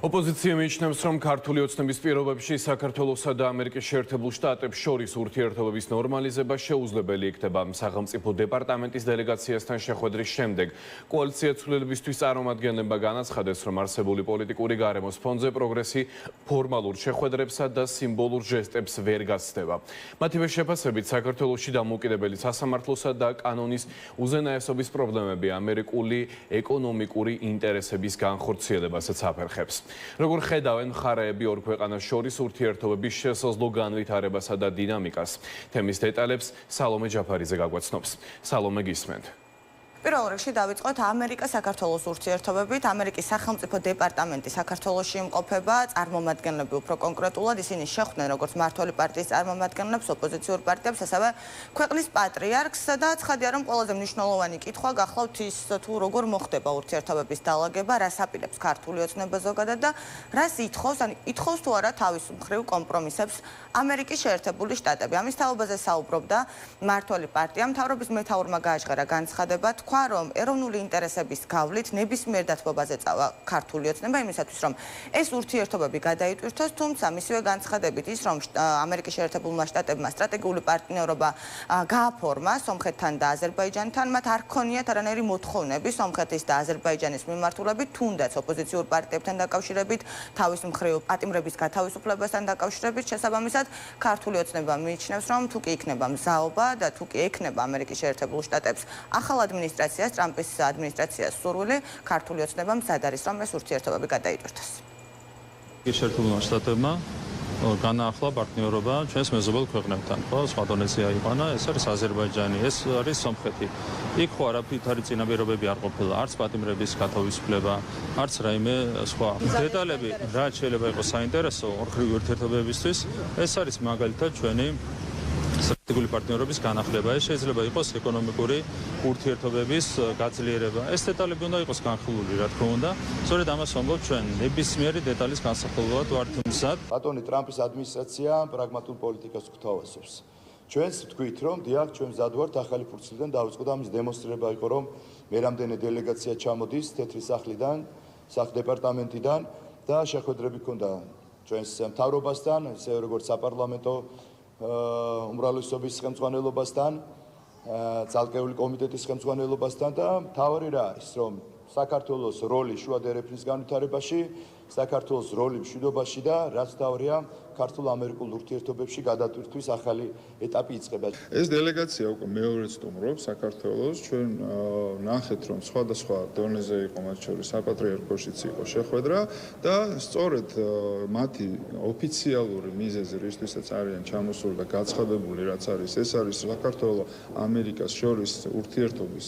ოპოზიცია მიიჩნევს, რომ ქართული ოცნების პირობებში საქართველოსა და ამერიკის შეერთებულ შტატებს შორის ურთიერთობების ნორმალიზება შეუძლებელი იქნება სახელმწიფო დეპარტამენტის დელეგაციასთან შეხვედრის შემდეგ. კოალიცია ცვლილებისთვის წარმომადგენლებმა განაცხადეს, რომ არსებული პოლიტიკური გარემოს ფონზე პროგრესი ფორმალურ შეხვედრებსა და სიმბოლურ ჟესტებს ვერ გასცდება. მათივე შეფასებით, საქართველოში დამოუკიდებელი სასამართლოსა და კანონის უზენაესობის პრობლემები ამერიკული ეკონომიკური ინტერესების განხორციელებასაც აფერხებს. Როგორ ხედავენ მხარეები ორ ქვეყანას შორის ურთიერთობების შესაძლო განვითარებასა და დინამიკას? თემის დეტალებს სალომე ჯაფარიძე გაგვაცნობს. სალომე, გისმენთ. პირველ რიგში დავიწყოთ ამერიკა-საქართველოს ურთიერთობებით. ამერიკის სახელმწიფო დეპარტამენტი საქართველოში იმყოფება, წარმომადგენლები უფრო კონკრეტულად ისინი შეხვდნენ როგორც მმართველი პარტიის წარმომადგენლებს, ოპოზიციურ პარტიებს, ასევე ქვეყნის პატრიარქს და ცხადია, რომ ყველაზე მნიშვნელოვანი კითხვა გახლავთ ის თუ როგორ მოხდება ურთიერთობების დალაგება, რას აპირებს ქართული ოცნება ზოგადად და რას ითხოვს თუ არა თავის მხრივ კომპრომისებს ამერიკის შეერთებული შტატები. ამის თაობაზე საუბრობდა მმართველი პარტია, მთავრობის მეთაურმა გააჟღერა განცხადება, რომ ეროვნული ინტერესების გავლით ნებისმიერ დათბობაზე წავა ქართული ოცნება იმისათვის, რომ ეს ურთიერთობები გადაიტვირთოს, თუმცა მისივე განცხადებით ის, რომ ამერიკის შეერთებულმა შტატებმა სტრატეგიული პარტნიორობა გააფორმა სომხეთთან და აზერბაიჯანთან, მათ არ ჰქონიათ არანაირი მოთხოვნები სომხეთის და აზერბაიჯანის მიმართულებით, თუნდაც ოპოზიციურ პარტიებთან დაკავშირებით, თავის მხრივ პატიმრების გათავისუფლებასთან დაკავშირებით, შესაბამისად, ქართული ოცნება მიიჩნევს, რომ თუ კი იქნება მზაობა და თუ კი ექნება ამერიკის შეერთებულ შტატებს ახალ ტრამპის ადმინისტრაციას სურვილი, ქართული ოცნება მზად არის, რომ ეს ურთიერთობები გადაიტვირთოს. შეერთებულმა შტატებმა განაახლა პარტნიორობა ჩვენს მეზობელ ქვეყნებთან. სხვა დონეზე აიყვანა, ეს არის აზერბაიჯანი, ეს არის სომხეთი. იქ ხო არაფრით არის წინაპირობები არ ყოფილა, არც პატიმრების გათავისუფლება, არც რაიმე სხვა დეტალები, რაც შეიძლება იყოს საინტერესო ორხრივი ურთიერთობებისთვის, ეს არის მაგალითად ჩვენი სტრატეგიული პარტნიორობის განახლება. ეს შეიძლება იყოს ეკონომიკური ურთიერთობების გაძლიერება. ეს დეტალები უნდა იყოს განხილული, რა თქმა უნდა. სწორედ ამას ვამბობ ჩვენ, ნებისმიერი დეტალის განსახილველად ვართ მზად. ბატონი ტრამპის ადმინისტრაცია პრაგმატულ პოლიტიკას გვთავაზობს. ჩვენს ვთქვით, რომ დიახ, ჩვენ მზად ვართ ახალი ფურცლიდან დავიწყოთ, ამის დემონსტრირება იყო, რომ მე რამდენი დელეგაცია ჩამოდის თეთრი სახლიდან, დეპარტამენტიდან და შეხვედრები ჰქონდა ჩვენს მთავრობასთან, ისე როგორც საპარლამენტო უმრავლესობის ხელმძღვანელობასთან, ძალკეული კომიტეტის ხელმძღვანელობასთან და მთავარი რა არის, რომ საქართველოს როლი შუა დერეფნის განვითარებაში, საქართველოს როლი მშვიდობაში და რაც თავია ქართულ-ამერიკულ ურთიერთობებში გადატვირთვის ახალი ეტაპი იწყება. ეს დელეგაცია უკვე მეორე სტუმრობს საქართველოს. ჩვენ ნახეთ, რომ სხვადასხვა დონეზე იყო მათ შორის საპატრიარქოშიც იყო შეხვედრა და სწორედ მათი ოფიციალური მიზეზი, რისთვისაც არიან ჩამოსული და გაცხადებული, რაც არის, ეს არის საქართველოს ამერიკას შორის ურთიერთობის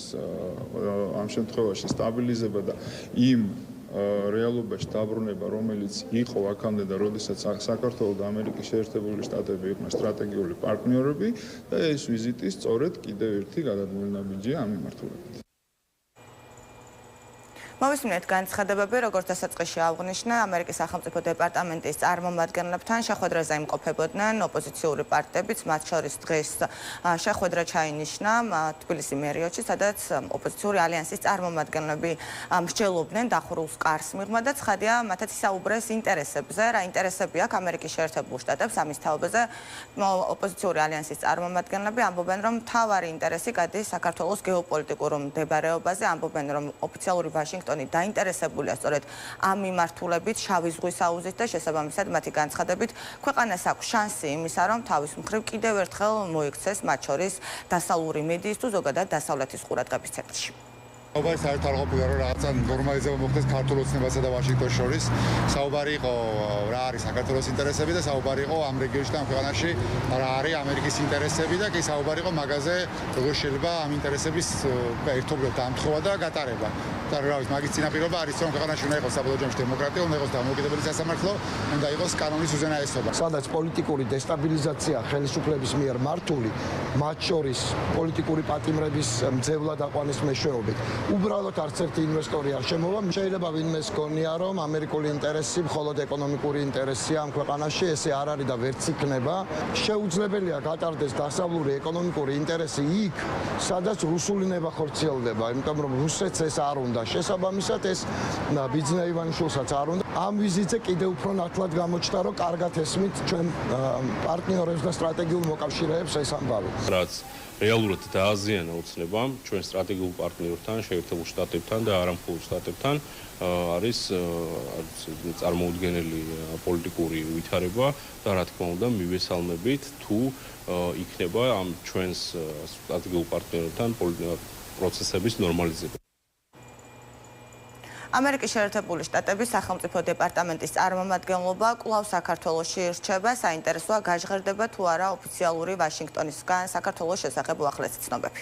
ამ შემთხვევაში სტაბილიზება და იმ რეალობაში დაბრუნება, რომელიც იყო აქამდე და როდესაც საქართველოს და ამერიკის შეერთებული შტატები იყვნენ სტრატეგიული პარტნიორები და ეს ვიზიტი სწორედ კიდევ ერთი გადადგმული ნაბიჯია ამ მიმართულებით. მოვისმინეთ განცხადებები, როგორც დასაწყისში აღნიშნა, ამერიკის სახელმწიფო დეპარტამენტის წარმომადგენლებთან შეხვედრაზე იმყოფებოდნენ ოპოზიციური პარტიებიც, მათ შორის დღეს შეხვედრა ჩაინიშნა თბილისის მერიოტში, სადაც ოპოზიციური ალიანსის წარმომადგენლები მსჯელობდნენ დახურულს კარს მიღმა და ცხადია, მათაც ისაუბრეს ინტერესებზე, რა ინტერესები აქვს ამერიკის შეერთებულ შტატებს, ამის თაობაზე ოპოზიციური ალიანსის წარმომადგენლები ამბობენ, რომ მთავარი ინტერესი გადის საქართველოს გეოპოლიტიკურ მდებარეობაზე, ამბობენ, რომ ოფიციალური ვაშინგტონი დაინტერესებულია სწორედ ამ მიმართულებით შავი ზღვის აუზით და შესაბამისად მათი განცხადებით ქვეყანას აქვს შანსი იმისა, რომ თავის მხრივ კიდევ ერთხელ მოიქცეს მათ შორის დასავლური მედიის თუ ზოგადად დასავლეთის ყურადღების ცენტრში. საუბარი საერთოდ არ ყოფილა, რომ რაღაცა ნორმალიზება მოხდეს ქართულ ოცნებასა და ვაშინგტონის შორის. საუბარი იყო რა არის საქართველოს ინტერესები და საუბარი იყო ამ რეგიონში და ამ ქვეყანაში რა არის ამერიკის ინტერესები და კი საუბარი იყო მაგაზე, როგორ შეიძლება ამ ინტერესების ერთობლივ დამთხოვა და გატარება. და რა ვიცი, მაგის წინაპირობა არის, რომ ქვეყანაში უნდა იყოს საბოლოო ჯამში დემოკრატია, უნდა იყოს დამოუკიდებელი სასამართლო, უნდა იყოს კანონის უზენაესობა. სადაც პოლიტიკური დესტაბილიზაცია ხელისუფლების მიერ მართული, მათ შორის პოლიტიკური პატიმრების მძევლად აყვანის მეშვეობით უბრალოდ არც ერთი ინვესტორი არ შემოვა. შეიძლება ვინმეს გონია, რომ ამერიკული ინტერესი მხოლოდ ეკონომიკური ინტერესია ამ ქვეყანაში, ესე არ არის და ვერც იქნება. შეუძლებელია გატარდეს დასავლური ეკონომიკური ინტერესი იქ, სადაც რუსული ნება ხორციელდება, იმიტომ რომ რუსეთს ეს არ უნდა. შესაბამისად ეს ბიძინა ივანიშვილსაც არ უნდა. ამ ვიზიტზე კიდევ უფრო ნათლად გამოჩნდა, რომ კარგად ესმით ჩვენ პარტნიორებს და სტრატეგიულ მოკავშირეებს ეს ამბავი. რაც რეალურად დააზიანა ოცნებამ ჩვენ სტრატეგიულ პარტნიორთან, შეერთებულ შტატებთან და არამხოლოდ შტატებთან არის წარმოუდგენელი პოლიტიკური ვითარება და რა თქმა უნდა მივესალმებით თუ იქნება ამ ჩვენს სტრატეგიულ პარტნიორთან პროცესების ნორმალიზება. ამერიკის შეერთებული შტატების სახელმწიფო დეპარტამენტის წარმომადგენლობა კვლავ საქართველოში ირჩება. საინტერესოა გაჟღერდება თუ არა ოფიციალური ვაშინგტონისგან საქართველოს შესახებ უახლესი ცნობები.